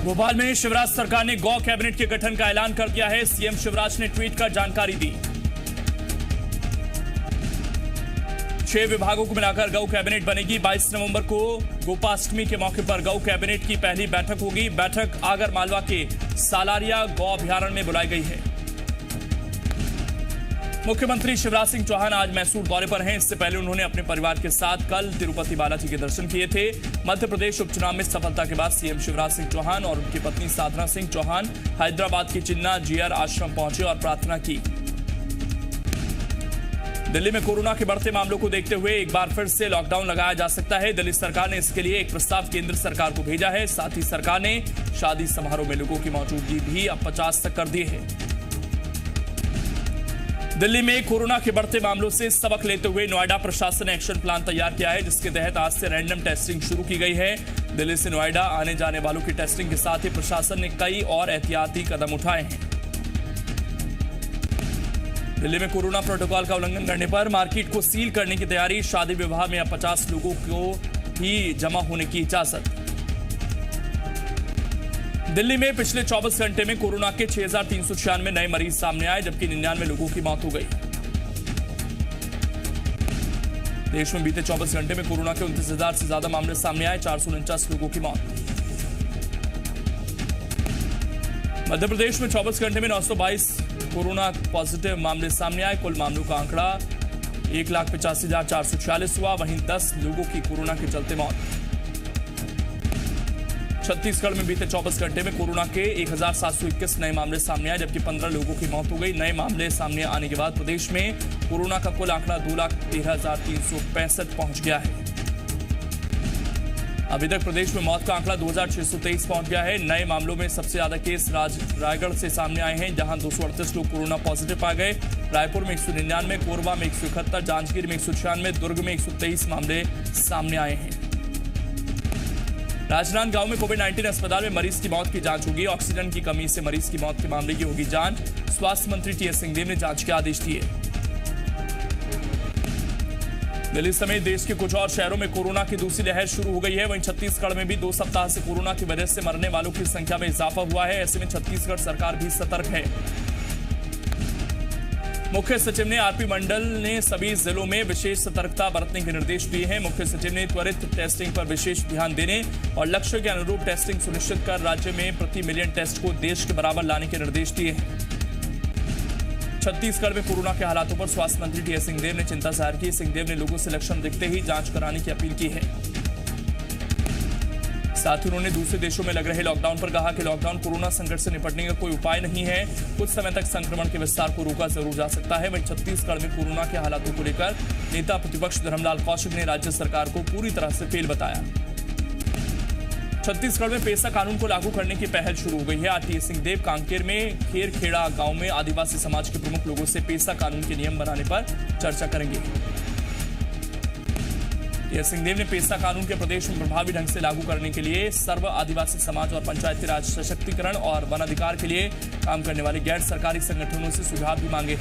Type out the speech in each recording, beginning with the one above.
भोपाल में शिवराज सरकार ने गौ कैबिनेट के गठन का ऐलान कर दिया है। सीएम शिवराज ने ट्वीट कर जानकारी दी। 6 विभागों को मिलाकर गौ कैबिनेट बनेगी। 22 नवंबर को गोपाष्टमी के मौके पर गौ कैबिनेट की पहली बैठक होगी। बैठक आगर मालवा के सालारिया गौ अभयारण्य में बुलाई गई है। मुख्यमंत्री शिवराज सिंह चौहान आज मैसूर दौरे पर हैं। इससे पहले उन्होंने अपने परिवार के साथ कल तिरुपति बालाजी के दर्शन किए थे। मध्य प्रदेश उपचुनाव में सफलता के बाद सीएम शिवराज सिंह चौहान और उनकी पत्नी साधना सिंह चौहान हैदराबाद के चिन्ना जीआर आश्रम पहुंचे और प्रार्थना की। दिल्ली में कोरोना के बढ़ते मामलों को देखते हुए एक बार फिर से लॉकडाउन लगाया जा सकता है। दिल्ली सरकार ने इसके लिए एक प्रस्ताव केंद्र सरकार को भेजा है। साथ ही सरकार ने शादी समारोह में लोगों की मौजूदगी भी अब 50 तक कर दी है। दिल्ली में कोरोना के बढ़ते मामलों से सबक लेते हुए नोएडा प्रशासन ने एक्शन प्लान तैयार किया है, जिसके तहत आज से रैंडम टेस्टिंग शुरू की गई है। दिल्ली से नोएडा आने जाने वालों की टेस्टिंग के साथ ही प्रशासन ने कई और एहतियाती कदम उठाए हैं। दिल्ली में कोरोना प्रोटोकॉल का उल्लंघन करने पर मार्केट को सील करने की तैयारी। शादी विवाह में अब 50 लोगों को ही जमा होने की इजाजत। दिल्ली में पिछले 24 घंटे में कोरोना के 6,396 नए मरीज सामने आए, जबकि 99 लोगों की मौत हो गई। देश में बीते 24 घंटे में कोरोना के 29,000 से ज्यादा मामले सामने आए। 449 लोगों की मौत। मध्य प्रदेश में 24 घंटे में 922 कोरोना पॉजिटिव मामले सामने आए। कुल मामलों का आंकड़ा 1,85,446 हुआ। वहीं 10 लोगों की कोरोना के चलते मौत। छत्तीसगढ़ में बीते 24 घंटे में कोरोना के 1,721 नए मामले सामने आए, जबकि 15 लोगों की मौत हो गई। नए मामले सामने आने के बाद प्रदेश में कोरोना का कुल आंकड़ा 2,13,365 पहुंच गया है। अभी तक प्रदेश में मौत का आंकड़ा 2,623 पहुंच गया है। नए मामलों में सबसे ज्यादा केस रायगढ़ से सामने आए हैं, जहां 238 लोग कोरोना पॉजिटिव पाए गए। रायपुर में 199, कोरबा में 171, जांजगीर में 196, दुर्ग में 123 मामले सामने आए हैं। राजनांदगांव में कोविड-19 अस्पताल में मरीज की मौत की जांच होगी। ऑक्सीजन की कमी से मरीज की मौत के मामले की होगी जांच। स्वास्थ्य मंत्री टीएस सिंहदेव ने जांच के आदेश दिए। दिल्ली समेत देश के कुछ और शहरों में कोरोना की दूसरी लहर शुरू हो गई है। वहीं छत्तीसगढ़ में भी 2 सप्ताह से कोरोना की वजह से मरने वालों की संख्या में इजाफा हुआ है। ऐसे में छत्तीसगढ़ सरकार भी सतर्क है। मुख्य सचिव ने आरपी मंडल ने सभी जिलों में विशेष सतर्कता बरतने के निर्देश दिए हैं। मुख्य सचिव ने त्वरित टेस्टिंग पर विशेष ध्यान देने और लक्ष्य के अनुरूप टेस्टिंग सुनिश्चित कर राज्य में प्रति मिलियन टेस्ट को देश के बराबर लाने के निर्देश दिए हैं। छत्तीसगढ़ में कोरोना के हालातों पर स्वास्थ्य मंत्री टीएस सिंहदेव ने चिंता जाहिर की। सिंहदेव ने लोगों से लक्षण दिखते ही जांच कराने की अपील की है। साथ ही उन्होंने दूसरे देशों में लग रहे लॉकडाउन पर कहा कि लॉकडाउन कोरोना संकट से निपटने का कोई उपाय नहीं है। कुछ समय तक संक्रमण के विस्तार को रोका जरूर जा सकता है। वहीं छत्तीसगढ़ में कोरोना के हालातों को लेकर नेता प्रतिपक्ष धर्मलाल कौशिक ने राज्य सरकार को पूरी तरह से फेल बताया। छत्तीसगढ़ में पेसा कानून को लागू करने की पहल शुरू हो गई है। आज टीएस सिंहदेव कांकेर में खेरखेड़ा गांव में आदिवासी समाज के प्रमुख लोगों से पेसा कानून के नियम बनाने पर चर्चा करेंगे। टीएस सिंहदेव ने पेसा कानून के प्रदेश में प्रभावी ढंग से लागू करने के लिए सर्व आदिवासी समाज और पंचायती राज सशक्तिकरण और वन अधिकार के लिए काम करने वाले गैर सरकारी संगठनों से सुझाव भी मांगे।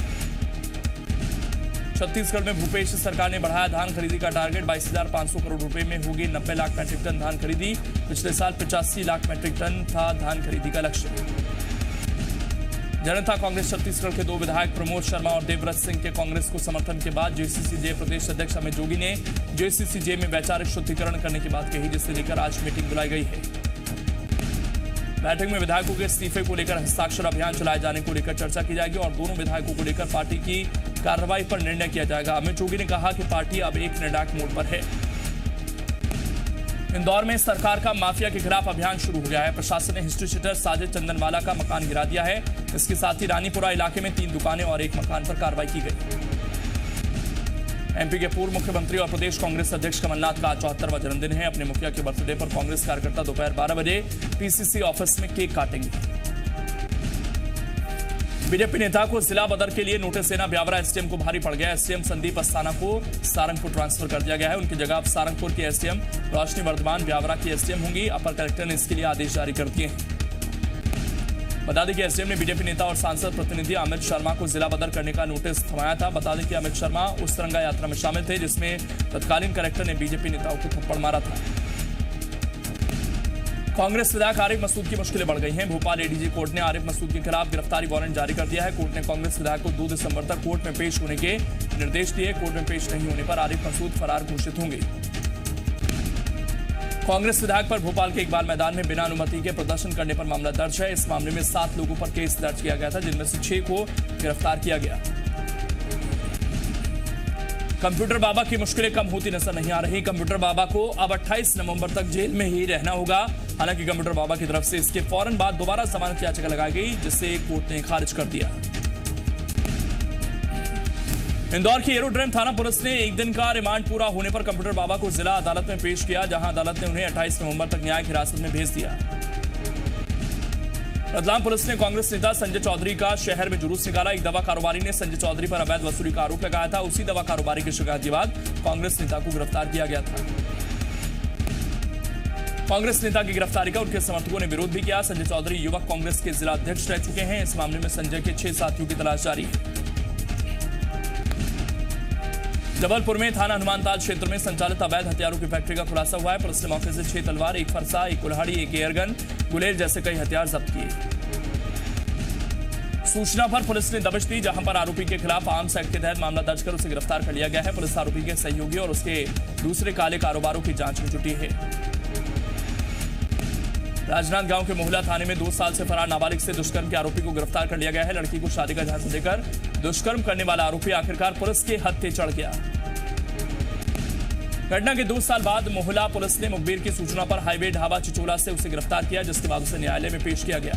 छत्तीसगढ़ में भूपेश सरकार ने बढ़ाया धान खरीदी का टारगेट। 22,500 करोड़ रुपए में होगी 90 लाख मैट्रिक टन धान खरीदी। पिछले साल 85 लाख मैट्रिक टन था धान खरीदी का लक्ष्य। जनता कांग्रेस छत्तीसगढ़ के 2 विधायक प्रमोद शर्मा और देवव्रत सिंह के कांग्रेस को समर्थन के बाद जेसीसीजे प्रदेश अध्यक्ष अमित जोगी ने जेसीसीजे में वैचारिक शुद्धिकरण करने की बात कही, जिससे लेकर आज मीटिंग बुलाई गई है। बैठक में विधायकों के इस्तीफे को लेकर हस्ताक्षर अभियान चलाए जाने को लेकर चर्चा की जाएगी और दोनों विधायकों को लेकर पार्टी की कार्रवाई पर निर्णय किया जाएगा। अमित जोगी ने कहा कि पार्टी अब एक निर्णायक मोड पर है। इंदौर में सरकार का माफिया के खिलाफ अभियान शुरू हो गया है। प्रशासन ने हिस्ट्री शीटर साजिद चंदनवाला का मकान गिरा दिया है। इसके साथ ही रानीपुरा इलाके में 3 दुकानें और 1 मकान पर कार्रवाई की गई। एमपी के पूर्व मुख्यमंत्री और प्रदेश कांग्रेस अध्यक्ष कमलनाथ का 74वां जन्मदिन है। अपने मुखिया के बर्थडे पर कांग्रेस कार्यकर्ता दोपहर 12 बजे पीसीसी ऑफिस में केक काटेंगे। बीजेपी नेता को जिला बदर के लिए नोटिस देना ब्यावरा एसडीएम को भारी पड़ गया। एसडीएम संदीप अस्थाना को सारंगपुर ट्रांसफर कर दिया गया है। उनकी जगह अब सारंगपुर की एसडीएम रोशनी वर्धमान ब्यावरा की एसडीएम होंगी। अपर कलेक्टर ने इसके लिए आदेश जारी कर दिए हैं। बता दें कि एसडीएम ने बीजेपी नेता और सांसद प्रतिनिधि अमित शर्मा को जिला बदर करने का नोटिस थमाया था। बता दें कि अमित शर्मा उस तिरंगा यात्रा में शामिल थे जिसमें तत्कालीन कलेक्टर ने बीजेपी नेताओं को थप्पड़ मारा था। कांग्रेस विधायक आरिफ मसूद की मुश्किलें बढ़ गई हैं। भोपाल एडीजी कोर्ट ने आरिफ मसूद के खिलाफ गिरफ्तारी वारंट जारी कर दिया है। कोर्ट ने कांग्रेस विधायक को 2 दिसंबर तक कोर्ट में पेश होने के निर्देश दिए। कोर्ट में पेश नहीं होने पर आरिफ मसूद फरार घोषित होंगे। कांग्रेस विधायक पर भोपाल के इकबाल मैदान में बिना अनुमति के प्रदर्शन करने पर मामला दर्ज है। इस मामले में 7 लोगों पर केस दर्ज किया गया था, जिनमें से 6 को गिरफ्तार किया गया। कंप्यूटर बाबा की मुश्किलें कम होती नजर नहीं आ रही। कंप्यूटर बाबा को अब 28 नवंबर तक जेल में ही रहना होगा। हालांकि कंप्यूटर बाबा की तरफ से इसके फौरन बाद दोबारा जमानत याचिका लगाई गई, जिसे कोर्ट ने खारिज कर दिया। इंदौर की एरोड्रम थाना पुलिस ने 1 दिन का रिमांड पूरा होने पर कंप्यूटर बाबा को जिला अदालत में पेश किया, जहां अदालत ने उन्हें 28 नवंबर तक न्यायिक हिरासत में भेज दिया। रतलाम पुलिस ने कांग्रेस नेता संजय चौधरी का शहर में जुलूस निकाला। एक दवा कारोबारी ने संजय चौधरी पर अवैध वसूली का आरोप लगाया था। उसी दवा कारोबारी की शिकायत के बाद कांग्रेस नेता को गिरफ्तार किया गया था। कांग्रेस नेता की गिरफ्तारी का उनके समर्थकों ने विरोध भी किया। संजय चौधरी युवक कांग्रेस के जिला अध्यक्ष रह चुके हैं। इस मामले में संजय के 6 साथियों की तलाश जारी है। जबलपुर में थाना हनुमानताल क्षेत्र में संचालित अवैध हथियारों की फैक्ट्री का खुलासा हुआ है। पुलिस ने मौके से 6 तलवार, 1 फरसा, 1 कुल्हाड़ी, 1 एयरगन, गुलेल जैसे कई हथियार जब्त किए। सूचना पर पुलिस ने दबिश दी, जहां पर आरोपी के खिलाफ आर्म्स एक्ट के तहत मामला दर्ज कर उसे गिरफ्तार कर लिया गया है। पुलिस आरोपी के सहयोगी और उसके दूसरे काले कारोबारों की जांच में जुटी है। राजनांदगांव के मोहला थाने में 2 साल से फरार नाबालिग से दुष्कर्म के आरोपी को गिरफ्तार कर लिया गया है। लड़की को शादी का झांसा देकर दुष्कर्म करने वाला आरोपी आखिरकार पुलिस के हत्थे चढ़ गया। घटना के 2 साल बाद मोहला पुलिस ने मुखबिर की सूचना पर हाईवे ढाबा चिचोला से उसे गिरफ्तार किया, जिसके बाद उसे न्यायालय में पेश किया गया।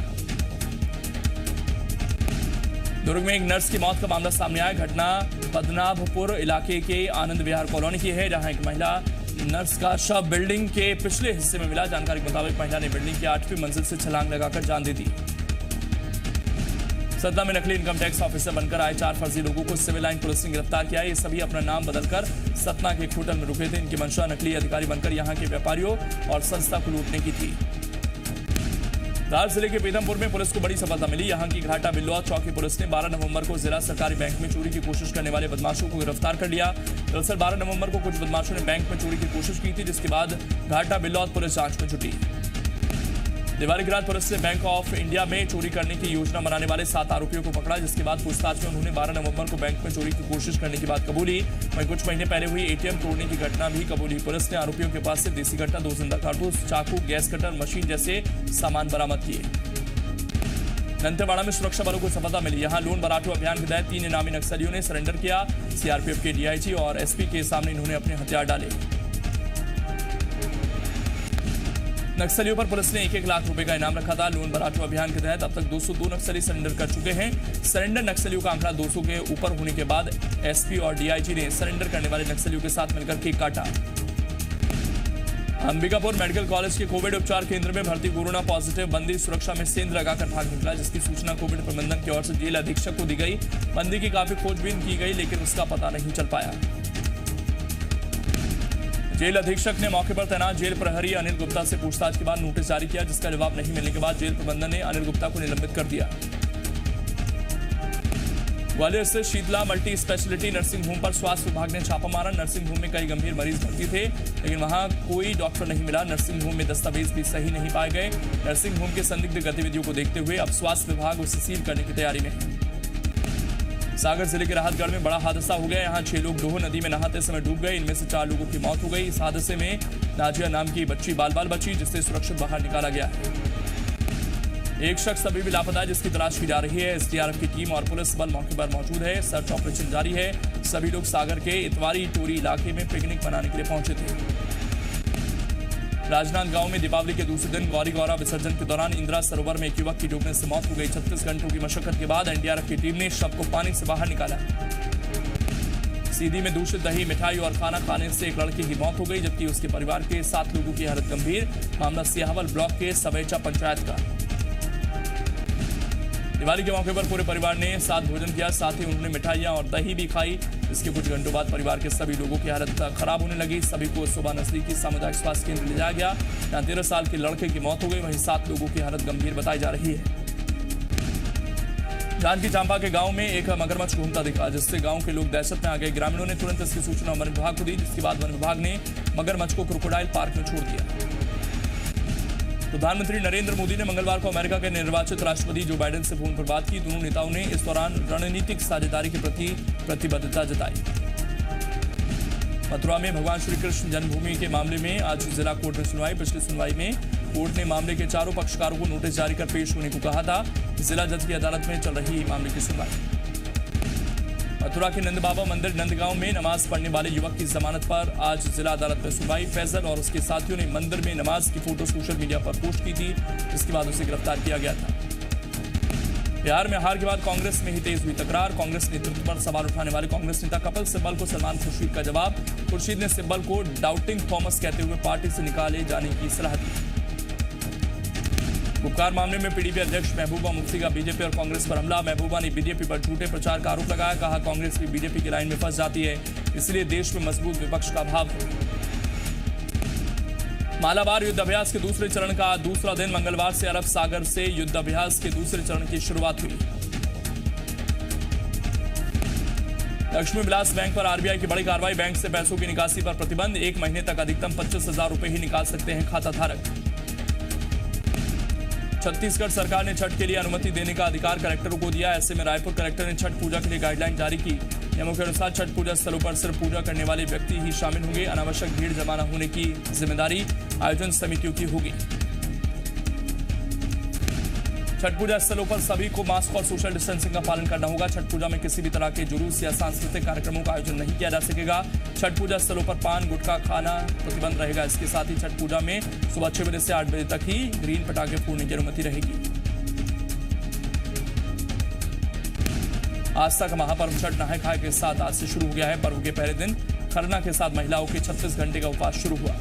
दुर्ग में एक नर्स की मौत का मामला सामने आया। घटना पद्मनाभपुर इलाके के आनंद विहार कॉलोनी की है, जहां एक महिला नर्स का शव बिल्डिंग के पिछले हिस्से में मिला। जानकारी के मुताबिक महिला ने बिल्डिंग की 8वीं मंजिल से छलांग लगाकर जान दे दी। सतना में नकली इनकम टैक्स ऑफिसर बनकर आए 4 फर्जी लोगों को सिविल लाइन पुलिस ने गिरफ्तार किया। ये सभी अपना नाम बदलकर सतना के एक होटल में रुके थे। इनकी मंशा नकली अधिकारी बनकर यहां के व्यापारियों और संस्था को लूटने की थी। धार जिले के पीथमपुर में पुलिस को बड़ी सफलता मिली। यहां की घाटा बिल्लौद चौकी पुलिस ने 12 नवंबर को जिला सरकारी बैंक में चोरी की कोशिश करने वाले बदमाशों को गिरफ्तार कर लिया। दरअसल 12 नवंबर को कुछ बदमाशों ने बैंक में चोरी की कोशिश की थी, जिसके बाद घाटा बिल्लौद पुलिस जांच में जुटी। दिवाली की रात पुलिस ने बैंक ऑफ इंडिया में चोरी करने की योजना बनाने वाले 7 आरोपियों को पकड़ा, जिसके बाद पूछताछ में उन्होंने 12 नवंबर को बैंक में चोरी की कोशिश करने की बात कबूली। वहीं कुछ महीने पहले हुई एटीएम तोड़ने की घटना भी कबूली। पुलिस ने आरोपियों के पास से देसी कट्टा, 2 जिंदा कारतूस, चाकू, गैस कटर मशीन जैसे सामान बरामद किए। दंतेवाड़ा में सुरक्षा बलों को सफलता मिली। यहां लोन बराटू अभियान के तहत 3 इनामी नक्सलियों ने सरेंडर किया। सीआरपीएफ के डीआईजी और एसपी के सामने इन्होंने अपने हथियार डाले। नक्सलियों पर पुलिस ने 1-1 लाख रुपए का इनाम रखा था। लोन बराटू अभियान के तहत अब तक 202 नक्सली सरेंडर कर चुके हैं। सरेंडर नक्सलियों का आंकड़ा 200 के ऊपर होने के बाद एसपी और डीआईजी ने सरेंडर करने वाले नक्सलियों के साथ मिलकर केक काटा। अंबिकापुर मेडिकल कॉलेज के कोविड उपचार केंद्र में भर्ती कोरोना पॉजिटिव बंदी सुरक्षा में सेंध लगाकर भाग निकला, जिसकी सूचना कोविड प्रबंधन की ओर से जेल अधीक्षक को दी गई। बंदी की काफी खोजबीन की गई, लेकिन उसका पता नहीं चल पाया। जेल अधीक्षक ने मौके पर तैनात जेल प्रहरी अनिल गुप्ता से पूछताछ के बाद नोटिस जारी किया, जिसका जवाब नहीं मिलने के बाद जेल प्रबंधन ने अनिल गुप्ता को निलंबित कर दिया। ग्वालियर स्थित Sheetla multi speciality nursing home पर स्वास्थ्य विभाग ने छापा मारा। नर्सिंग होम में कई गंभीर मरीज भर्ती थे, लेकिन वहां कोई डॉक्टर नहीं मिला। नर्सिंग होम में दस्तावेज भी सही नहीं पाए गए। नर्सिंग होम के संदिग्ध गतिविधियों को देखते हुए अब स्वास्थ्य विभाग उसे सील करने की तैयारी में है। सागर जिले के राहतगढ़ में बड़ा हादसा हो गया। यहां 6 लोग डोह नदी में नहाते समय डूब गए। इनमें से 4 लोगों की मौत हो गई। इस हादसे में नाजिया नाम की बच्ची बाल-बाल बची, जिससे सुरक्षित बाहर निकाला गया है। एक शख्स अभी भी लापता है, जिसकी तलाश की जा रही है। एसडीआरएफ की टीम और पुलिस बल मौके पर मौजूद है। सर्च ऑपरेशन जारी है। सभी लोग सागर के इतवारी टोरी इलाके में पिकनिक मनाने के लिए पहुंचे थे। राजनांदगांव में दीपावली के दूसरे दिन गौरी गौरा विसर्जन के दौरान इंदिरा सरोवर में एक युवक की डूबने से मौत हो गई। 36 घंटों की मशक्कत के बाद एनडीआरएफ की टीम ने शव को पानी से बाहर निकाला। सीधी में दूषित दही, मिठाई और खाना खाने से एक लड़के की मौत हो गई, जबकि उसके परिवार के 7 लोगों की हालत गंभीर। मामला सियावल ब्लॉक के सवेचा पंचायत का। दिवाली के मौके पर पूरे परिवार ने साथ भोजन किया, साथ ही उन्होंने मिठाइयां और दही भी खाई। इसके कुछ घंटों बाद परिवार के सभी लोगों की हालत खराब होने लगी। सभी को सुबह नजदीकी सामुदायिक स्वास्थ्य केंद्र ले जाया गया। यहाँ 13 साल के लड़के की मौत हो गई, वहीं 7 लोगों की हालत गंभीर बताई जा रही है। जांजगीर चांपा के गांव में एक मगरमच्छ घूमता दिखा, जिससे गांव के लोग दहशत में आ गए। ग्रामीणों ने तुरंत इसकी सूचना वन विभाग को दी, जिसके बाद वन विभाग ने मगरमच्छ को क्रोकोडाइल पार्क में छोड़ दिया। प्रधानमंत्री नरेंद्र मोदी ने मंगलवार को अमेरिका के निर्वाचित राष्ट्रपति जो बाइडेन से फोन पर बात की। दोनों नेताओं ने इस दौरान रणनीतिक साझेदारी के प्रति प्रतिबद्धता जताई। मथुरा में भगवान श्री कृष्ण जन्मभूमि के मामले में आज जिला कोर्ट में सुनवाई। पिछली सुनवाई में कोर्ट ने मामले के चारों पक्षकारों को नोटिस जारी कर पेश होने को कहा था। जिला जज की अदालत में चल रही मामले की सुनवाई। मथुरा के नंद बाबा मंदिर नंदगांव में नमाज पढ़ने वाले युवक की जमानत पर आज जिला अदालत में सुनवाई। फैजल और उसके साथियों ने मंदिर में नमाज की फोटो सोशल मीडिया पर पोस्ट की थी, जिसके बाद उसे गिरफ्तार किया गया था। बिहार में हार के बाद कांग्रेस में ही तेज हुई तकरार। कांग्रेस नेतृत्व पर सवाल उठाने वाले कांग्रेस नेता कपिल सिब्बल को सलमान खुर्शीद का जवाब। खुर्शीद ने सिब्बल को डाउटिंग थॉमस कहते हुए पार्टी से निकाले जाने की सलाह दी। उपकार मामले में पीडीपी अध्यक्ष महबूबा मुफ्ती का बीजेपी और कांग्रेस पर हमला। महबूबा ने बीजेपी पर झूठे प्रचार का आरोप लगाया। कहा, कांग्रेस भी बीजेपी की लाइन में फंस जाती है, इसलिए देश में मजबूत विपक्ष का अभाव है। मालाबार युद्ध अभ्यास के दूसरे चरण का दूसरा दिन मंगलवार से अरब सागर से युद्ध अभ्यास के दूसरे चरण की शुरुआत हुई। लक्ष्मी विलास बैंक पर आरबीआई की बड़ी कार्रवाई। बैंक से पैसों की निकासी पर प्रतिबंध। 1 महीने तक अधिकतम 25,000 रुपए ही निकाल सकते हैं खाता धारक। छत्तीसगढ़ सरकार ने छठ के लिए अनुमति देने का अधिकार कलेक्टरों को दिया। ऐसे में रायपुर कलेक्टर ने छठ पूजा के लिए गाइडलाइन जारी की। नियमों के अनुसार छठ पूजा स्थलों पर सिर्फ पूजा करने वाले व्यक्ति ही शामिल होंगे। अनावश्यक भीड़ जमा न होने की जिम्मेदारी आयोजन समितियों की होगी। छठ पूजा स्थलों पर सभी को मास्क और सोशल डिस्टेंसिंग का पालन करना होगा। छठ पूजा में किसी भी तरह के जुलूस या सांस्कृतिक कार्यक्रमों का आयोजन नहीं किया जा सकेगा। छठ पूजा स्थलों पर पान गुटखा खाना प्रतिबंध रहेगा। इसके साथ ही छठ पूजा में सुबह 6 बजे से 8 बजे तक ही ग्रीन पटाखे फोड़ने की अनुमति रहेगी। आस्था का महापर्व छठ नहाय खाए के साथ आज से शुरू हो गया है। पर्व के पहले दिन खरना के साथ महिलाओं के 36 घंटे का उपवास शुरू हुआ।